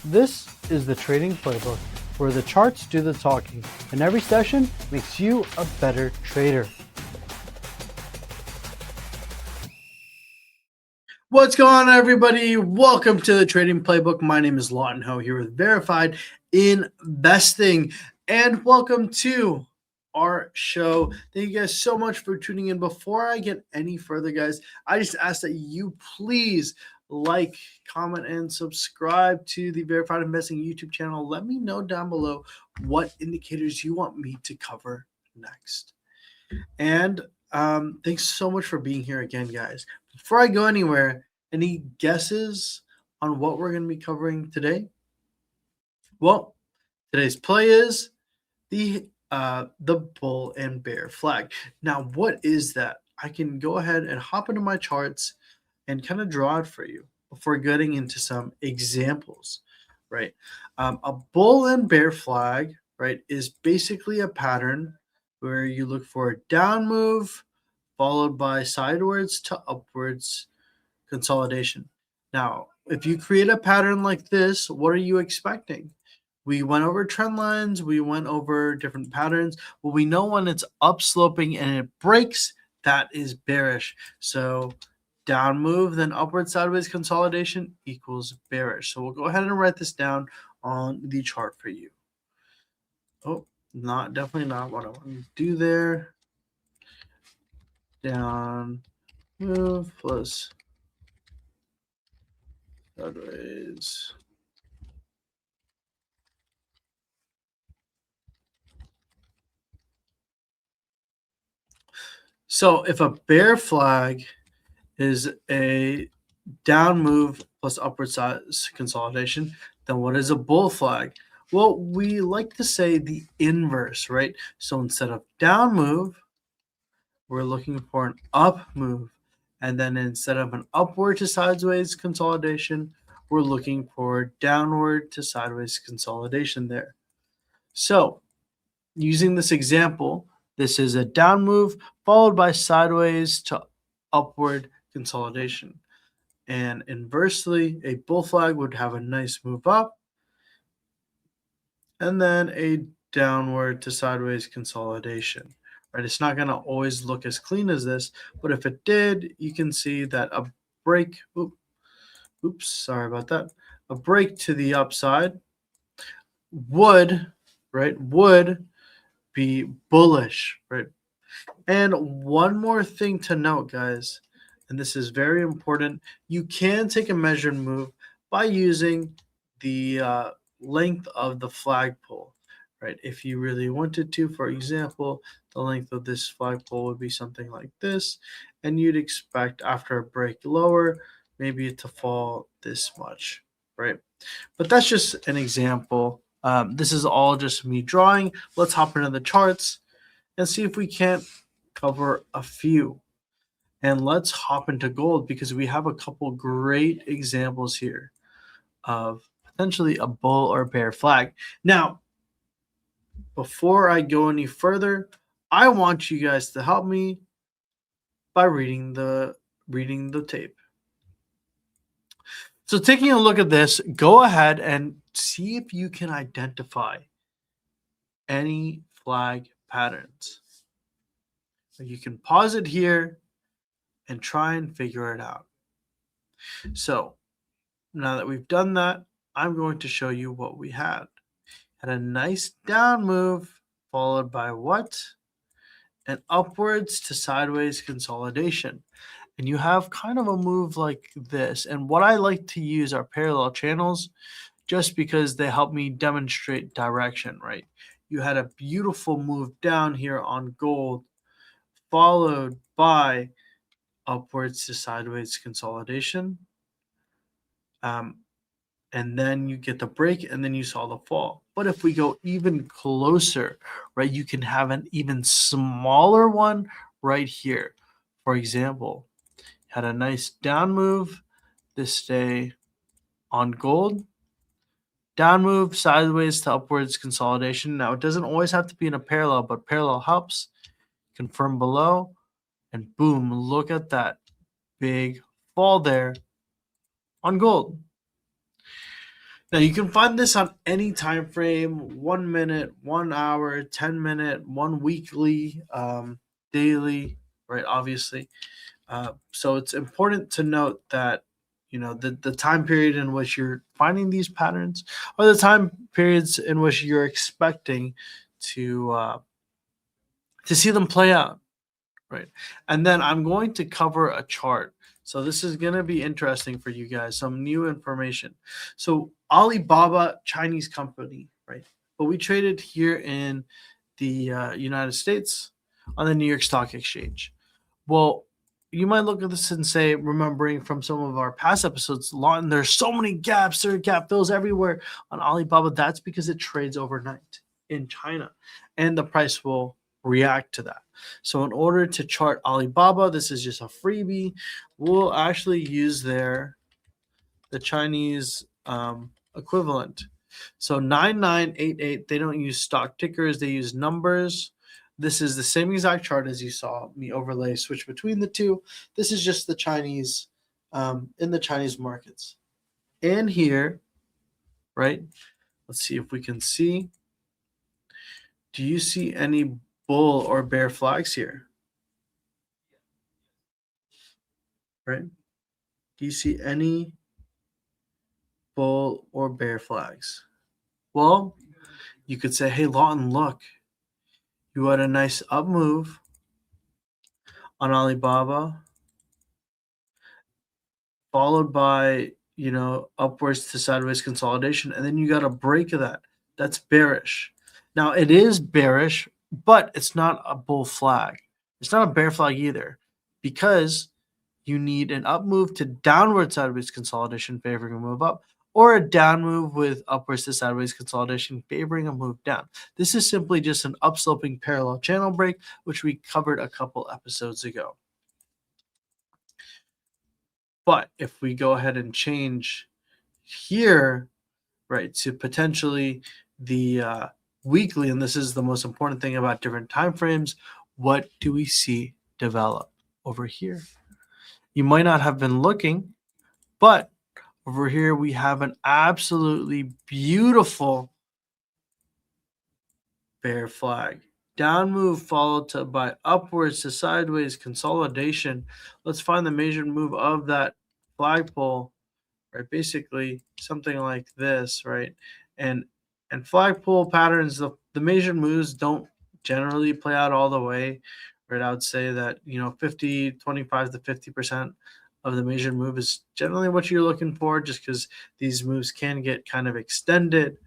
This is the Trading Playbook, where the charts do the talking, and every session makes you a better trader. What's going on, everybody? Welcome to the Trading Playbook. My name is Lawton Ho here with Verified Investing, and welcome to our show. Thank you guys so much for tuning in. Before I get any further, guys, I just ask that you please like, comment, and subscribe to the Verified Investing YouTube channel. Let me know down below what indicators you want me to cover next. And thanks so much for being here again, guys. Before I go anywhere, any guesses on what we're going to be covering today? Well, today's play is the bull and bear flag. Now, what is that? I can go ahead and hop into my charts and kind of draw it for you before getting into some examples, right? A bull and bear flag, right, is basically a pattern where you look for a down move followed by sidewards to upwards consolidation. Now, if you create a pattern like this, what are you expecting? We went over trend lines, we went over different patterns. Well, we know when it's upsloping and it breaks, that is bearish. So down move, then upward sideways consolidation equals bearish. So we'll go ahead and write this down on the chart for you. Oh, definitely not what I want to do there. Down move plus sideways. So if a bear flag is a down move plus upward size consolidation, then what is a bull flag? Well, we like to say the inverse, right? So instead of down move, we're looking for an up move. And then instead of an upward to sideways consolidation, we're looking for downward to sideways consolidation there. So using this example, this is a down move followed by sideways to upward consolidation. And inversely, a bull flag would have a nice move up and then a downward to sideways consolidation. Right? It's not going to always look as clean as this, but if it did, you can see that a break, oops, sorry about that, a break to the upside would be bullish, right? And one more thing to note, guys, and this is very important, you can take a measured move by using the length of the flagpole, right? If you really wanted to, for example, the length of this flagpole would be something like this, and you'd expect after a break lower, maybe it to fall this much, right? But that's just an example. This is all just me drawing. Let's hop into the charts and see if we can't cover a few. And let's hop into gold because we have a couple great examples here of potentially a bull or bear flag. Now, before I go any further, I want you guys to help me by reading the tape. So taking a look at this, go ahead and see if you can identify any flag patterns. You can pause it here and try and figure it out. So now that we've done that, I'm going to show you what we had. Had a nice down move followed by what? An upwards to sideways consolidation. And you have kind of a move like this. And what I like to use are parallel channels just because they help me demonstrate direction, right? You had a beautiful move down here on gold followed by upwards to sideways consolidation. And then you get the break and then you saw the fall. But if we go even closer, right, you can have an even smaller one right here. For example, had a nice down move this day on gold. Down move, sideways to upwards consolidation. Now, it doesn't always have to be in a parallel, but parallel helps. Confirm below, and boom, look at that big fall there on gold. Now you can find this on any time frame: 1 minute, 1 hour, 10 minute, one weekly, daily, right? Obviously, so it's important to note that the time period in which you're finding these patterns are the time periods in which you're expecting to see them play out, right? And then I'm going to cover a chart. So this is going to be interesting for you guys, some new information. So Alibaba, Chinese company, right? But we traded here in the United States on the New York Stock Exchange. Well, you might look at this and say, remembering from some of our past episodes, Lawton, there's so many gaps, there are gap fills everywhere on Alibaba. That's because it trades overnight in China, and the price will react to that. So in order to chart Alibaba, this is just a freebie. We'll actually use the Chinese equivalent. So 9988, they don't use stock tickers, they use numbers. This is the same exact chart as you saw me overlay, switch between the two. This is just the Chinese, in the Chinese markets. And here, right, let's see if we can see. Do you see any bull or bear flags here? Right? Do you see any bull or bear flags? Well, you could say, hey, Lawton, look, you had a nice up move on Alibaba, followed by, upwards to sideways consolidation, and then you got a break of that. That's bearish. Now, it is bearish, but it's not a bull flag. It's not a bear flag either, because you need an up move to downward sideways consolidation favoring a move up, or a down move with upwards to sideways consolidation favoring a move down. This is simply just an upsloping parallel channel break, which we covered a couple episodes ago. But if we go ahead and change here, right, to potentially the weekly, and this is the most important thing about different time frames, what do we see develop over here? You might not have been looking, but over here we have an absolutely beautiful bear flag. Down move followed by upwards to sideways consolidation. Let's find the measured move of that flagpole, right? Basically something like this, right? And flagpole patterns, the measured moves don't generally play out all the way, right? I would say that 25 to 50% of the measured move is generally what you're looking for, just because these moves can get kind of extended.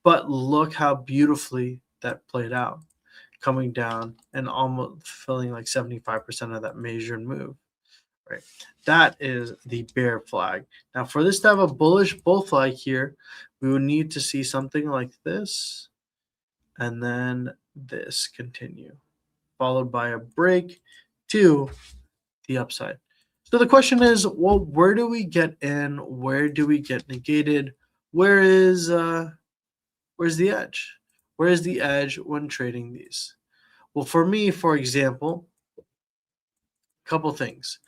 But look how beautifully that played out, coming down and almost filling like 75% of that measured move. Right. That is the bear flag. Now, for this to have a bullish bull flag here, we would need to see something like this, and then this continue, followed by a break to the upside. So the question is, well, where do we get in? Where do we get negated? Where's the edge? Where is the edge when trading these? Well, for me, for example, a couple things.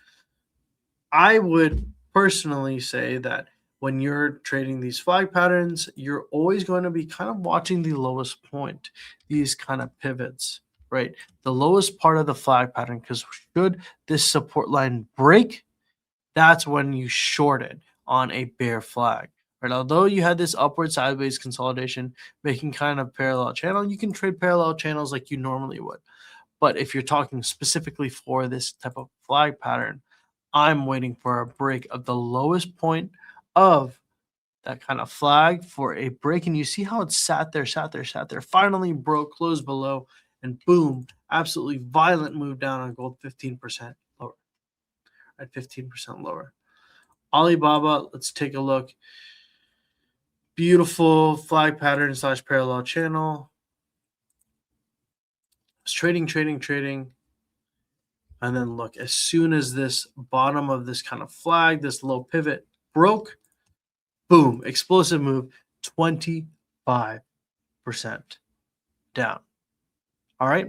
I would personally say that when you're trading these flag patterns, you're always going to be kind of watching the lowest point, these kind of pivots, right? The lowest part of the flag pattern, because should this support line break, that's when you shorted on a bear flag. Right? Although you had this upward sideways consolidation making kind of parallel channel, you can trade parallel channels like you normally would. But if you're talking specifically for this type of flag pattern, I'm waiting for a break of the lowest point of that kind of flag for a break. And you see how it sat there, finally broke, closed below, and boom, absolutely violent move down on gold, 15% lower, at 15% lower. Alibaba, let's take a look. Beautiful flag pattern / parallel channel. It's trading. And then look, as soon as this bottom of this kind of flag, this low pivot broke, boom, explosive move, 25% down. All right.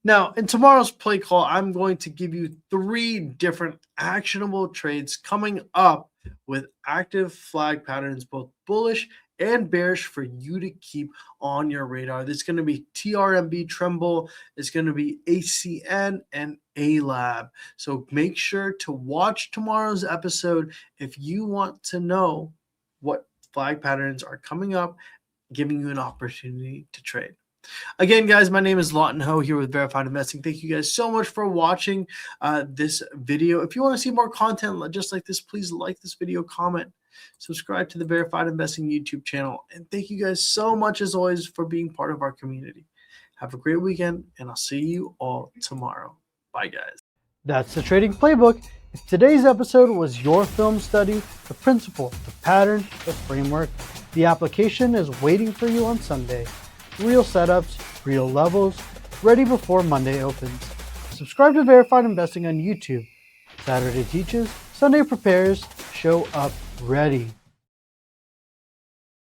Now, in tomorrow's play call, I'm going to give you 3 different actionable trades coming up with active flag patterns, both bullish and bearish, for you to keep on your radar. There's going to be TRMB Tremble, it's going to be ACN and ALAB. So make sure to watch tomorrow's episode if you want to know what flag patterns are coming up, giving you an opportunity to trade. Again, guys, my name is Lawton Ho here with Verified Investing. Thank you guys so much for watching this video. If you want to see more content just like this, please like this video, comment, subscribe to the Verified Investing YouTube channel. And thank you guys so much, as always, for being part of our community. Have a great weekend, and I'll see you all tomorrow. Bye, guys. That's the Trading Playbook. If today's episode was your film study, the principle, the pattern, the framework, the application is waiting for you on Sunday. Real setups, real levels, ready before Monday opens. Subscribe to Verified Investing on YouTube. Saturday teaches, Sunday prepares, show up ready.